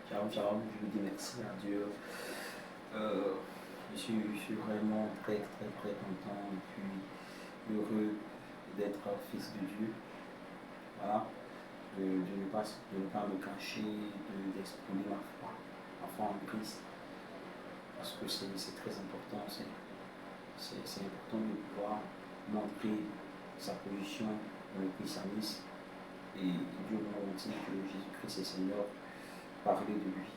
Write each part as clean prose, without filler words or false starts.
Shalom, shalom, je vous dis merci à Dieu. Euh, je suis vraiment très, très, très content et puis heureux d'être fils de Dieu. Voilà, de ne pas me cacher, d'exprimer ma foi en Christ. Parce que c'est très important, c'est important de pouvoir montrer sa position dans le christianisme. Et Dieu nous dit que Jésus-Christ est Seigneur, parler de lui,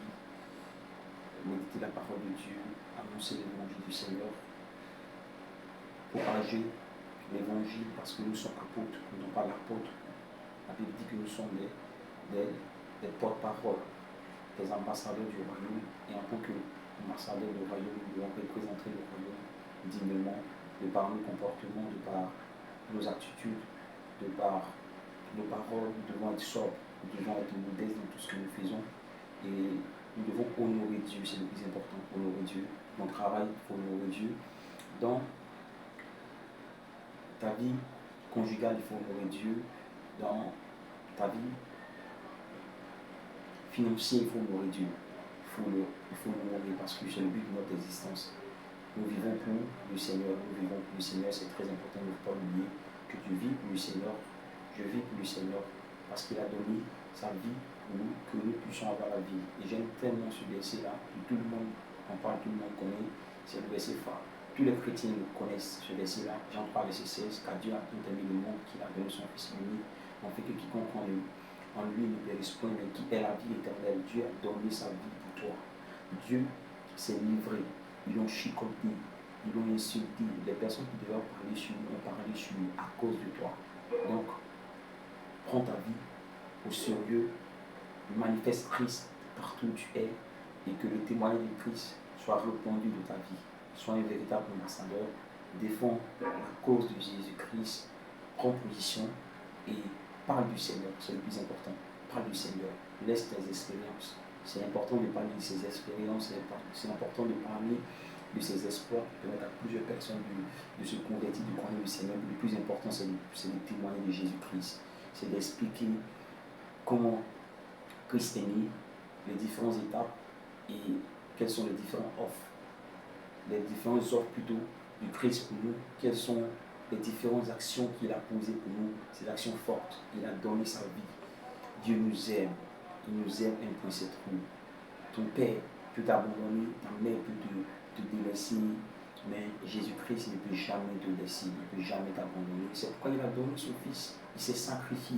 méditer la parole de Dieu, annoncer l'évangile du Seigneur, propager l'évangile parce que nous sommes apôtres, nous non pas l'apôtre. La Bible dit que nous sommes des porte-paroles, des ambassadeurs du royaume, et en tant qu'ambassadeurs du royaume, nous devons représenter le royaume dignement, de par nos comportements, de par nos attitudes, de par nos paroles. Nous devons être sobres, nous devons être modestes dans tout ce que nous faisons, et nous devons honorer Dieu, c'est le plus important, honorer Dieu. Dans le travail, il faut honorer Dieu. Dans ta vie conjugale, il faut honorer Dieu. Dans ta vie financière, il faut honorer Dieu. Il faut l'honorer parce que c'est le but de notre existence. Nous vivons pour le Seigneur, c'est très important, il ne faut pas oublier que tu vis pour le Seigneur. Je vis pour le Seigneur parce qu'il a donné sa vie pour nous, que nous puissions avoir la vie. Et j'aime tellement ce verset-là, que tout le monde en parle, tout le monde connaît, c'est le verset phare. Tous les chrétiens connaissent ce verset-là. Jean 3, verset 16, car Dieu a tant aimé le monde qu'il a donné son Fils unique, en fait que quiconque en lui ne périsse point, mais qui est la vie éternelle. Dieu a donné sa vie pour toi. Dieu s'est livré, ils l'ont chicoté, ils l'ont insulté. Les personnes qui devaient parler sur lui ont parlé sur lui à cause de toi. Donc, prends ta vie au sérieux, manifeste Christ partout où tu es, et que le témoignage de Christ soit répandu de ta vie. Sois un véritable ambassadeur, défends la cause de Jésus-Christ, prends position et parle du Seigneur, c'est le plus important. Parle du Seigneur, laisse tes expériences. C'est important de parler de ses expériences, c'est important de parler de ses espoirs qui permettent à plusieurs personnes de se convertir, de connaître le Seigneur. Le plus important, c'est de témoigner de Jésus-Christ. C'est d'expliquer comment Christ est né, les différentes étapes et quelles sont les différentes offres. Les différentes offres plutôt du Christ pour nous, quelles sont les différentes actions qu'il a posées pour nous, ces actions fortes. Il a donné sa vie. Dieu nous aime. Il nous aime un point c'est trop. Ton père peut t'abandonner, ta mère peut te délaisser, mais Jésus-Christ ne peut jamais te laisser, il ne peut jamais t'abandonner. C'est pourquoi il a donné son Fils. Il s'est sacrifié.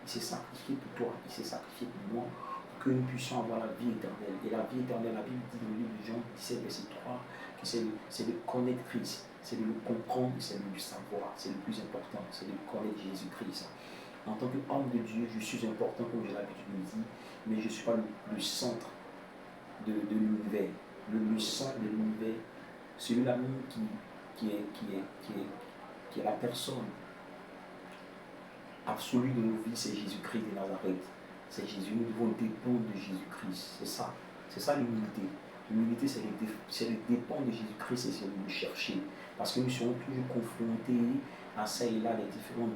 Il s'est sacrifié pour toi, il s'est sacrifié pour moi, pour que nous puissions avoir la vie éternelle. Et la vie éternelle, la Bible dit dans le livre de Jean 17, verset 3, que c'est de connaître Christ, c'est de le comprendre, c'est de le savoir. C'est le plus important, c'est de connaître Jésus-Christ. En tant qu'homme de Dieu, je suis important, comme j'ai l'habitude de le dire, mais je ne suis pas le centre de l'univers. Le centre de l'univers, celui-là même qui est la personne absolue de nos vies, c'est Jésus-Christ de Nazareth. C'est Jésus, nous devons dépendre de Jésus-Christ. C'est ça l'humilité. L'humilité, c'est le dépendre de Jésus-Christ et c'est de le chercher. Parce que nous serons toujours confrontés à ça et là, les différents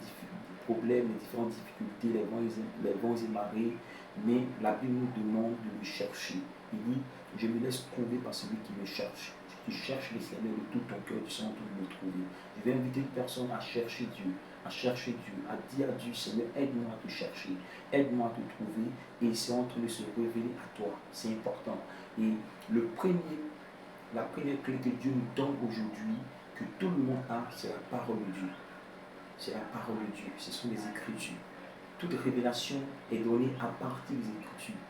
problèmes, les différentes difficultés, les vents et marées. Mais la Bible nous demande de le chercher. Il dit, je me laisse trouver par celui qui me cherche. Si tu cherches le Seigneur de tout ton cœur, tu seras en train de le trouver. Je vais inviter une personne à chercher Dieu, à dire à Dieu, Seigneur, aide-moi à te chercher, aide-moi à te trouver, et c'est en train de se révéler à toi. C'est important. Et la première clé que Dieu nous donne aujourd'hui, que tout le monde a, c'est la parole de Dieu. C'est la parole de Dieu, ce sont les Écritures. Toute révélation est donnée à partir des Écritures.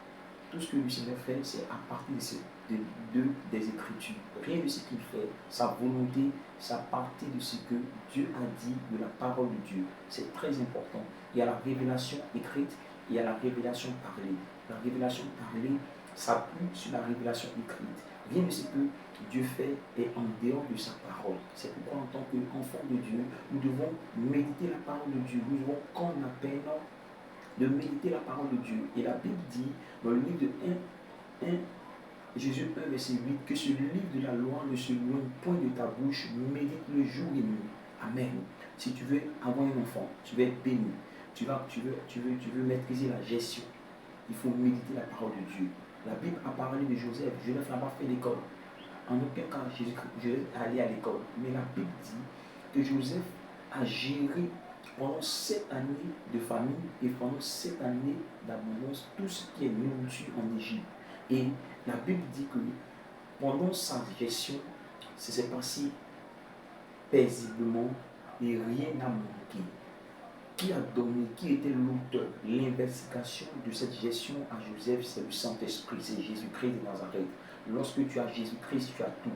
Tout ce que le Seigneur fait, c'est à partir des Écritures. Rien de ce qu'il fait, sa volonté, c'est à partir de ce que Dieu a dit, de la parole de Dieu. C'est très important. Il y a la révélation écrite, il y a la révélation parlée. La révélation parlée s'appuie sur la révélation écrite. Rien de ce que Dieu fait est en dehors de sa parole. C'est pourquoi en tant qu'enfant de Dieu, nous devons méditer la parole de Dieu. Nous devons prendre la peine de méditer la parole de Dieu. Et la Bible dit, dans le livre de 1 Jésus 1, verset 8, que ce livre de la loi ne se loin point de ta bouche, médite le jour et nuit. Amen. Si tu veux avoir un enfant, tu veux être béni, tu veux maîtriser la gestion, il faut méditer la parole de Dieu. La Bible a parlé de Joseph. Joseph n'a pas fait l'école. En aucun cas, Joseph est allé à l'école. Mais la Bible dit que Joseph a géré pendant 7 années de famine et pendant 7 années d'abondance tout ce qui est nourriture en Égypte. Et la Bible dit que pendant sa gestion, ça s'est passé paisiblement et rien n'a manqué. Qui a donné, qui était l'auteur, l'investigation de cette gestion à Joseph, c'est le Saint-Esprit, c'est Jésus-Christ de Nazareth. Lorsque tu as Jésus-Christ, tu as tout.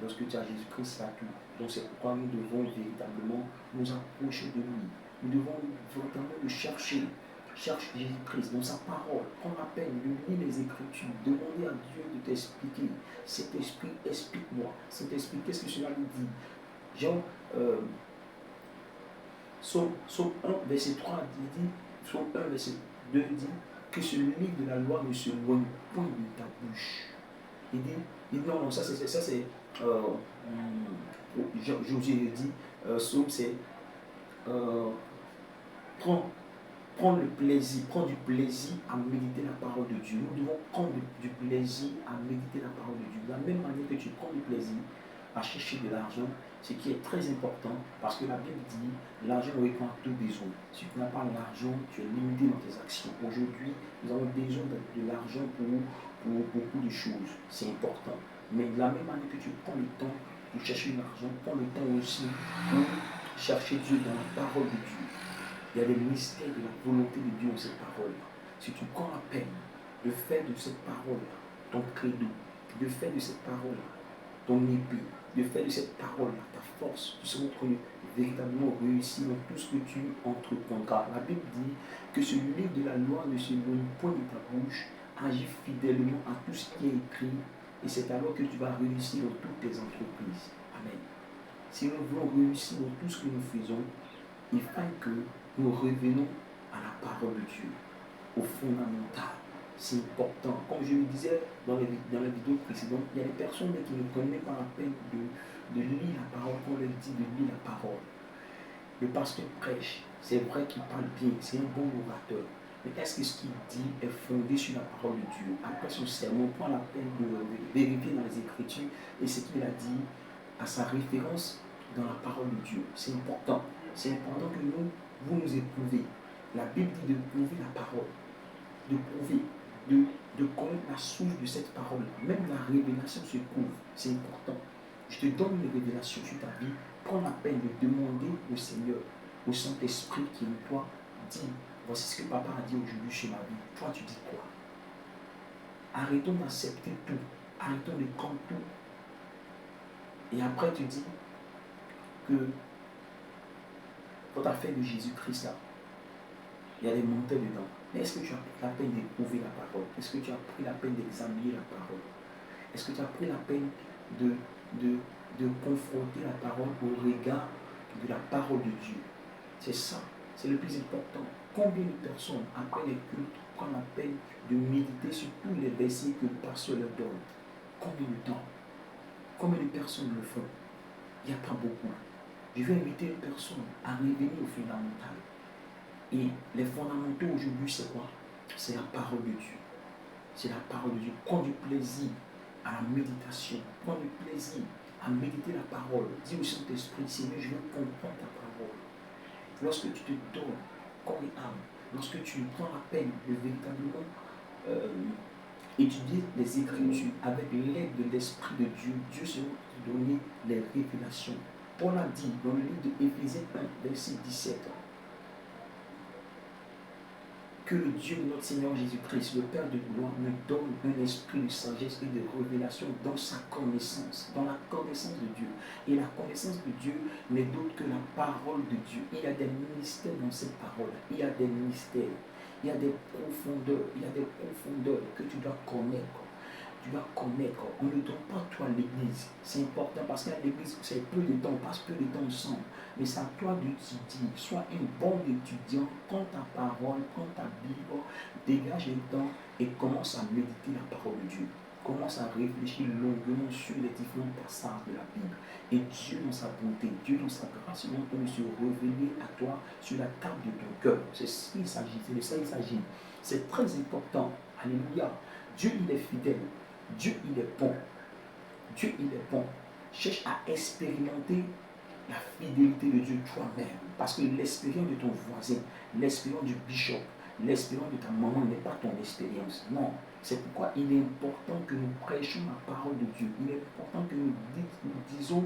Lorsque tu as Jésus-Christ, tu as tout. Donc c'est pourquoi nous devons véritablement nous approcher de lui. Nous devons véritablement le chercher. Cherche Jésus-Christ dans sa parole. Prends la peine de lire les Écritures. Demander à Dieu de t'expliquer. Cet esprit, explique-moi. Cet esprit, qu'est-ce que cela lui dit? Jean, Psaume 1, verset 3 dit, Psaume 1, verset 2 dit que ce livre de la loi ne se loigne point de ta bouche. Il dit non, ça c'est Josué dit, Psaume c'est prends du plaisir à méditer la parole de Dieu. Nous devons prendre du plaisir à méditer la parole de Dieu. De la même manière que tu prends du plaisir à chercher de l'argent, ce qui est très important, parce que la Bible dit l'argent répond à tout besoin. Si tu n'as pas l'argent, tu es limité dans tes actions. Aujourd'hui, nous avons besoin de l'argent pour beaucoup de choses. C'est important. Mais de la même manière que tu prends le temps pour chercher l'argent, prends le temps aussi pour chercher Dieu dans la parole de Dieu. Il y a des mystères de la volonté de Dieu dans cette parole. Si tu prends la peine de faire de cette parole ton credo, de faire de cette parole ton épée, de faire de cette parole ta force, tu seras véritablement réussi dans tout ce que tu entreprendras. La Bible dit que ce livre de la loi ne se loigne point de ta bouche, agis fidèlement à tout ce qui est écrit, et c'est alors que tu vas réussir dans toutes tes entreprises. Amen. Si nous voulons réussir dans tout ce que nous faisons, il faut que nous revenons à la parole de Dieu, au fondamental. C'est important. Comme je le disais dans la vidéo précédente, il y a des personnes qui ne prennent même pas la peine de lire la parole, qu'on leur dit de lire la parole. Le pasteur prêche, c'est vrai qu'il parle bien, c'est un bon orateur. Mais est-ce que ce qu'il dit est fondé sur la parole de Dieu? Après son sermon, prend la peine de vérifier dans les Écritures et ce qu'il a dit à sa référence dans la parole de Dieu. C'est important. C'est important que vous nous éprouvez. La Bible dit de prouver la parole, de prouver, de connaître la source de cette parole. Même la révélation se prouve. C'est important. Je te donne une révélation sur ta vie. Prends la peine de demander au Seigneur, au Saint-Esprit qui est toi, dis, voici ce que papa a dit aujourd'hui sur ma vie. Toi, tu dis quoi? Arrêtons d'accepter tout. Arrêtons de prendre tout. Et après, tu dis que quand tu as fait de Jésus-Christ là, il y a des montées dedans. Mais est-ce que tu as pris la peine d'éprouver la parole? Est-ce que tu as pris la peine d'examiner la parole? Est-ce que tu as pris la peine de confronter la parole au regard de la parole de Dieu? C'est ça, c'est le plus important. Combien de personnes, après les cultes, prennent la peine de méditer sur tous les versets que le pasteur leur donne? Combien de temps? Combien de personnes le font? Il n'y a pas beaucoup. Je vais inviter une personne à revenir au fondamental. Et les fondamentaux aujourd'hui, c'est quoi? C'est la parole de Dieu. C'est la parole de Dieu. Prends du plaisir à la méditation. Prends du plaisir à méditer la parole. Dis au Saint-Esprit, Seigneur, je veux comprendre ta parole. Lorsque tu te donnes corps et âme, lorsque tu prends la peine de véritablement étudier les Écritures avec l'aide de l'Esprit de Dieu, Dieu sera te donner les révélations. Paul a dit dans le livre d'Éphésiens 1, verset 17, que le Dieu de notre Seigneur Jésus-Christ, le Père de gloire, nous donne un esprit de sagesse et de révélation dans sa connaissance, dans la connaissance de Dieu. Et la connaissance de Dieu n'est d'autre que la parole de Dieu. Il y a des mystères dans cette parole. Il y a des mystères. Il y a des profondeurs. Il y a des profondeurs que tu dois connaître. Tu dois connaître. On ne donne pas tout à l'église. C'est important parce qu'à l'église, c'est peu de temps, on passe peu de temps ensemble. Mais c'est à toi d'étudier. Sois un bon étudiant. Prends ta parole, prends ta Bible, dégage le temps et commence à méditer la parole de Dieu. Commence à réfléchir longuement sur les différents passages de la Bible. Et Dieu dans sa bonté, Dieu dans sa grâce, il va se révéler à toi sur la table de ton cœur. C'est ce qu'il s'agit, c'est de ça qu'il s'agit. C'est très important. Alléluia. Dieu, il est fidèle. Dieu, il est bon. Dieu, il est bon. Cherche à expérimenter la fidélité de Dieu toi-même. Parce que l'expérience de ton voisin, l'expérience du bishop, l'expérience de ta maman n'est pas ton expérience. Non. C'est pourquoi il est important que nous prêchions la parole de Dieu. Il est important que nous disons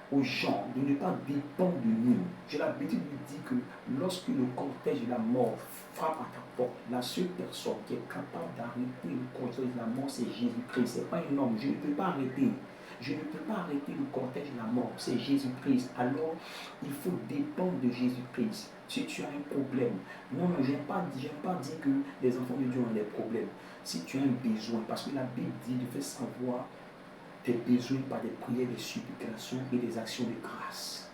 aux gens de ne pas dépendre de nous. J'ai l'habitude de dire que lorsque le cortège de la mort frappe à ta porte, la seule personne qui est capable d'arrêter le cortège de la mort, c'est Jésus-Christ. Ce n'est pas un homme. Je ne peux pas arrêter. Je ne peux pas arrêter le cortège de la mort. C'est Jésus-Christ. Alors, il faut dépendre de Jésus-Christ. Si tu as un problème, non, je n'aime pas dire que les enfants de Dieu ont des problèmes. Si tu as un besoin, parce que la Bible dit de faire savoir tes besoins par des prières, des supplications et des actions de grâce.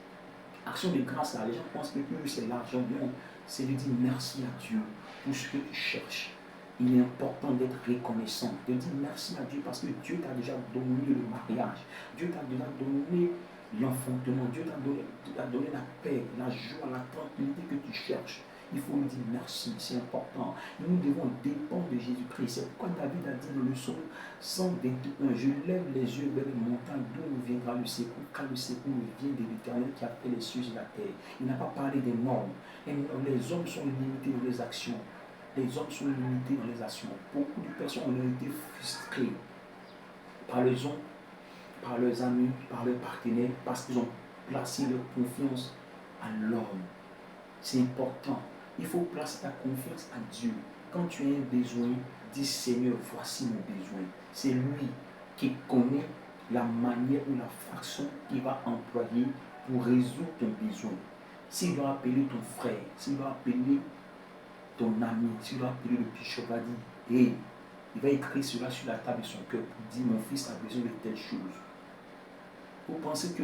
Action de grâce, là, les gens pensent que c'est l'argent. Non, c'est de dire merci à Dieu pour ce que tu cherches. Il est important d'être reconnaissant, de dire merci à Dieu parce que Dieu t'a déjà donné le mariage. Dieu t'a déjà donné l'enfantement. Dieu t'a donné la paix, la joie, la tranquillité que tu cherches. Il faut lui dire merci, c'est important. Nous devons dépendre de Jésus-Christ. C'est pourquoi David a dit dans le psaume 121, je lève les yeux vers les montagnes, d'où nous viendra le secours, car le secours vient de l'Éternel qui a fait les cieux et la terre. Il n'a pas parlé des normes. Et les hommes sont limités dans les actions. Les hommes sont limités dans les actions. Beaucoup de personnes ont été frustrées par les hommes, par leurs amis, par leurs partenaires, parce qu'ils ont placé leur confiance à l'homme. C'est important. Il faut placer ta confiance à Dieu. Quand tu as un besoin, dis Seigneur, voici mon besoin. C'est lui qui connaît la manière ou la façon qu'il va employer pour résoudre ton besoin. S'il doit appeler ton frère, s'il doit appeler ton ami, s'il doit appeler le bishop, va dire, hey, il va écrire cela sur la table de son cœur pour dire, mon fils a besoin de telle chose. Vous pensez que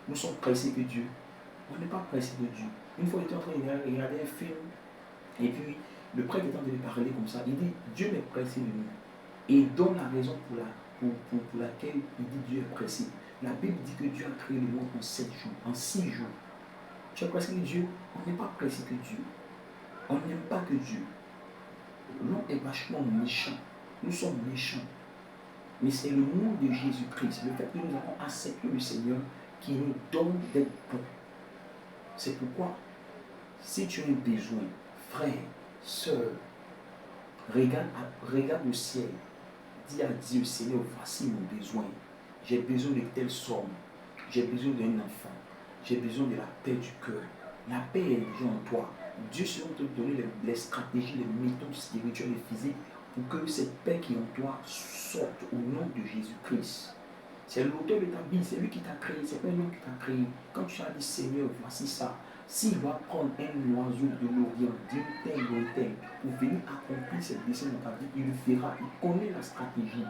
nous sommes pressés que Dieu? On n'est pas pressé de Dieu. Une fois, j'étais en train de regarder un film, et puis le prêtre est en train de parler comme ça. Il dit, Dieu n'est pressé de nous. Et il donne la raison pour laquelle il dit Dieu est pressé. La Bible dit que Dieu a créé le monde en 7 jours, en 6 jours. Tu es pressé que Dieu? On n'est pas pressé que Dieu. On n'aime pas que Dieu. L'homme est vachement méchant. Nous sommes méchants. Mais c'est le nom de Jésus-Christ, le fait que nous avons accepté le Seigneur qui nous donne d'être bons. C'est pourquoi, si tu as un besoin, frère, soeur, regarde le ciel, dis à Dieu, Seigneur, voici mon besoin. J'ai besoin de telle somme, j'ai besoin d'un enfant, j'ai besoin de la paix du cœur. La paix est déjà en toi. Dieu sera te donner les stratégies, les méthodes spirituelles et physiques pour que cette paix qui est en toi sorte au nom de Jésus-Christ. C'est l'auteur de ta vie, c'est lui qui t'a créé, c'est pas un homme qui t'a créé. Quand tu as dit Seigneur, voici ça, s'il va prendre un oiseau de l'Orient, d'une terre lointaine, pour venir accomplir cette dessein dans ta vie, il le fera, il connaît la stratégie.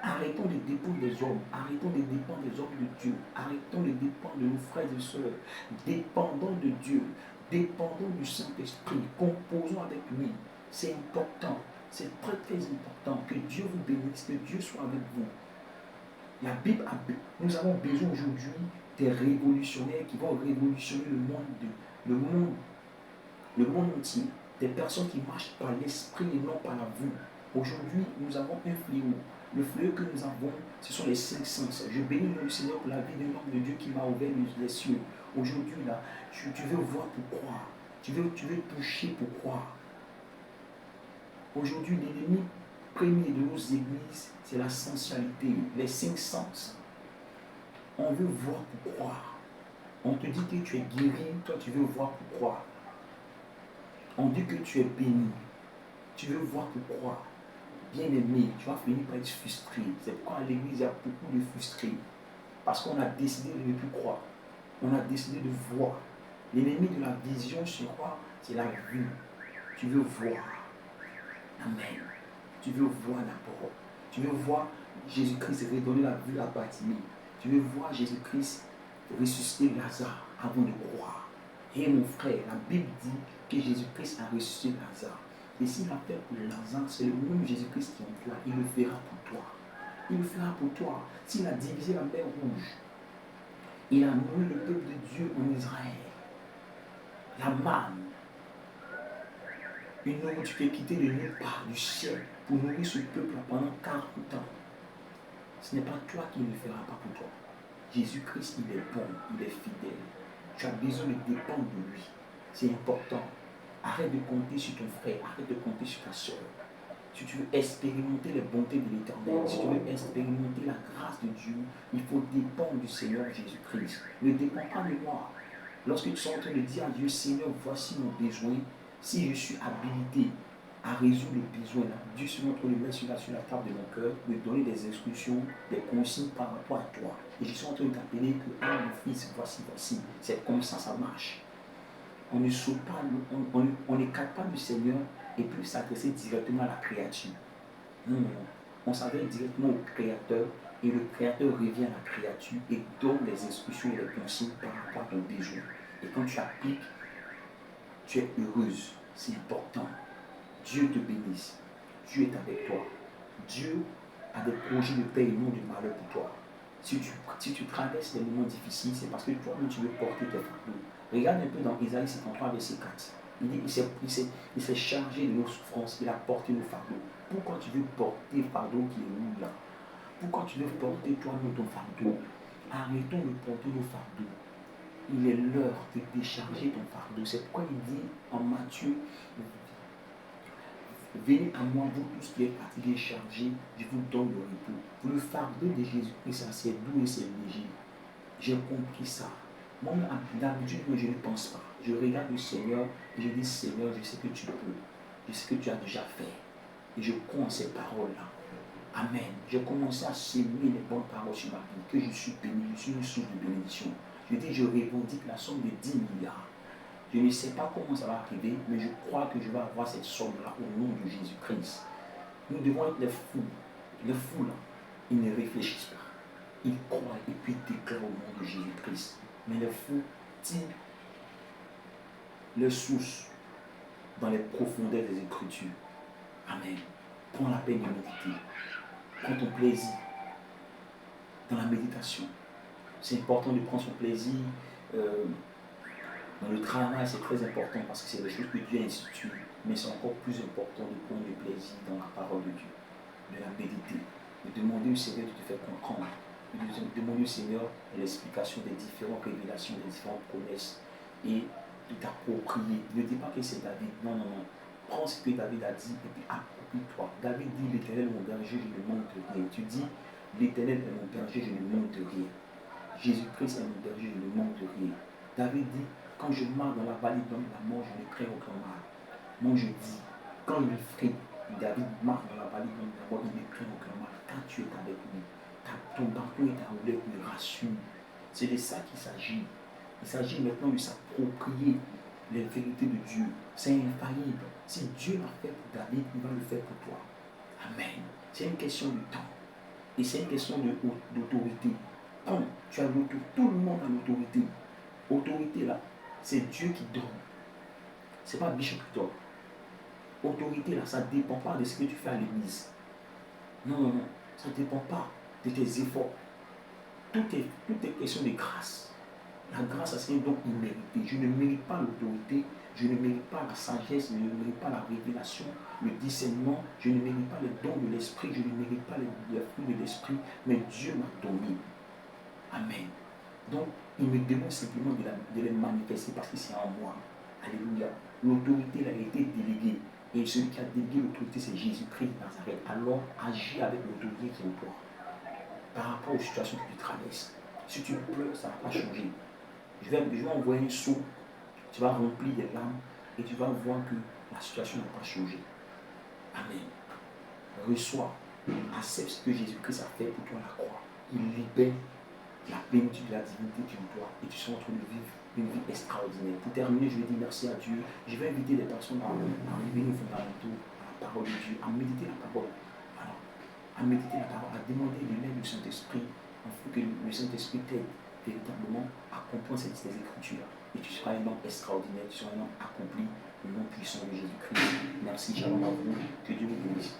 Arrêtons de dépendre des hommes, arrêtons de dépendre des hommes de Dieu, arrêtons de dépendre de nos frères et sœurs, dépendons de Dieu, dépendons du Saint-Esprit, composons avec lui. C'est important, c'est très très important que Dieu vous bénisse, que Dieu soit avec vous. La Bible nous avons besoin aujourd'hui des révolutionnaires qui vont révolutionner le monde entier, des personnes qui marchent par l'esprit et non par la vue. Aujourd'hui, nous avons un fléau. Le fléau que nous avons, ce sont les 5 sens. Je bénis le Seigneur pour la vie d'un homme de Dieu qui m'a ouvert les cieux. Aujourd'hui, là, tu veux voir pour croire. Tu veux toucher pour croire. Aujourd'hui, l'ennemi premier de nos églises, c'est la sensualité, les 5 sens. On veut voir pour croire. On te dit que tu es guéri, toi tu veux voir pour croire. On dit que tu es béni, tu veux voir pour croire. Bien-aimé, tu vas finir par être frustré. C'est pourquoi à l'église il y a beaucoup de frustrés. Parce qu'on a décidé de ne plus croire. On a décidé de voir. L'ennemi de la vision, c'est quoi? C'est la vue. Tu veux voir. Amen. Tu veux voir d'abord. Tu veux voir Jésus-Christ redonner la vue à Bartimée. Tu veux voir Jésus-Christ ressusciter Lazare avant de croire. Et mon frère, la Bible dit que Jésus-Christ a ressuscité Lazare. Et s'il a fait pour Lazare, c'est le même Jésus-Christ qui est en toi. Il le fera pour toi. Il le fera pour toi. S'il a divisé la mer rouge, il a nourri le peuple de Dieu en Israël. La manne, une nourriture qui est quittée de nulle part du ciel pour nourrir ce peuple pendant 40 ans. Ce n'est pas toi qui ne le feras pas pour toi. Jésus-Christ, il est bon, il est fidèle. Tu as besoin de dépendre de lui. C'est important. Arrête de compter sur ton frère, arrête de compter sur ta soeur. Si tu veux expérimenter les bontés de l'Éternel, si tu veux expérimenter la grâce de Dieu, il faut dépendre du Seigneur Jésus-Christ. Ne dépends pas de moi. Lorsque tu es en train de dire à Dieu, Seigneur, voici mon besoin, si je suis habilité à résoudre le besoin, là, Dieu se montre le mettre sur la table de mon cœur, me donner des instructions, des consignes par rapport à toi. Et je suis en train de t'appeler que, ah mon fils, voici. C'est comme ça marche. On ne saute pas, on n'écarte pas le Seigneur et puis s'adresser directement à la créature. Non. On s'adresse directement au Créateur et le Créateur revient à la créature et donne les instructions et les consignes par rapport à ton besoin. Et quand tu appliques, tu es heureuse. C'est important. Dieu te bénisse. Dieu est avec toi. Dieu a des projets de paix et non de malheur pour toi. Si tu traverses des moments difficiles, c'est parce que toi-même tu veux porter tes fardeaux. Regarde un peu dans Isaïe 53, verset 4. Il dit il s'est chargé de nos souffrances, il a porté nos fardeaux. Pourquoi tu veux porter le fardeau qui est lourd là? Pourquoi tu veux porter toi-même ton fardeau? Arrêtons de porter nos fardeaux. Il est l'heure de décharger ton fardeau. C'est pourquoi il dit en Matthieu, venez à moi, vous tous qui êtes fatigués et chargés, je vous donne le repos. Le fardeau de Jésus-Christ, c'est doux et c'est léger. J'ai compris ça. Moi, d'habitude, je ne pense pas. Je regarde le Seigneur et je dis, Seigneur, je sais que tu peux. Je sais que tu as déjà fait. Et je crois en ces paroles-là. Amen. J'ai commencé à s'aimer les bonnes paroles sur ma vie, que je suis béni, je suis une source de bénédiction. Je dis, je revendique la somme de 10 milliards. Je ne sais pas comment ça va arriver, mais je crois que je vais avoir cette somme-là au nom de Jésus-Christ. Nous devons être les fous. Les fous, là, ils ne réfléchissent pas. Ils croient et puis déclarent au nom de Jésus-Christ. Mais les fous tirent leur source dans les profondeurs des Écritures. Amen. Prends la peine de méditer. Prends ton plaisir dans la méditation. C'est important de prendre son plaisir dans le travail, c'est très important parce que c'est des choses que Dieu a instituées. Mais c'est encore plus important de prendre du plaisir dans la parole de Dieu, de la méditer, de demander au Seigneur de te faire comprendre, de demander au Seigneur l'explication des différentes révélations, des différentes promesses et de t'approprier. Ne dis pas que c'est David. Non. Prends ce que David a dit et puis approprie-toi. David dit, l'Éternel est mon berger, je ne manque de rien. Tu dis, l'Éternel est mon berger, je ne manque de rien. Jésus-Christ est mon berger, je ne manque de rien. David dit, quand je marche dans la vallée de la mort, je ne crains aucun mal. Moi je dis, quand il fait, David marche dans la vallée de la mort, il ne craint aucun mal. Quand tu es avec lui, ton bâton et ta roulette me rassurent. C'est de ça qu'il s'agit. Il s'agit maintenant de s'approprier les vérités de Dieu. C'est infaillible. Si Dieu l'a fait pour David, il va le faire pour toi. Amen. C'est une question de temps. Et c'est une question d'autorité. Quand tu as l'autorité, tout le monde a l'autorité. Autorité là, c'est Dieu qui donne. Ce n'est pas Bishop qui donne. Autorité là, ça ne dépend pas de ce que tu fais à l'église. Non. Ça ne dépend pas de tes efforts. Tout est question de grâce. La grâce, c'est un don immérité. Je ne mérite pas l'autorité, je ne mérite pas la sagesse, je ne mérite pas la révélation, le discernement, je ne mérite pas les dons de l'esprit, je ne mérite pas les fruits de l'esprit, mais Dieu m'a donné. Amen. Donc, il me demande simplement de les manifester parce que c'est en moi. Alléluia. L'autorité a été déléguée. Et celui qui a délégué l'autorité, c'est Jésus-Christ de Nazareth. Alors, agis avec l'autorité qui est en toi. Par rapport aux situations que tu traverses. Si tu pleures, ça ne va pas changer. Je vais envoyer un seau. Tu vas remplir des larmes et tu vas voir que la situation n'a pas changé. Amen. Reçois. Accepte ce que Jésus-Christ a fait pour toi à la croix. Il libère la plénitude de la divinité qui est en toi et tu seras en train de vivre une vie extraordinaire. Pour terminer, je vais dire merci à Dieu. Je vais inviter les personnes à revenir aux fondamentaux, à la parole de Dieu, à méditer la parole. Voilà. À méditer la parole, à demander de l'aide du Saint-Esprit, afin que le Saint-Esprit t'aide véritablement à comprendre ces Écritures. Et tu seras un homme extraordinaire, tu seras un homme accompli, au nom puissant de Jésus-Christ. Merci, shalom à vous, que Dieu vous bénisse.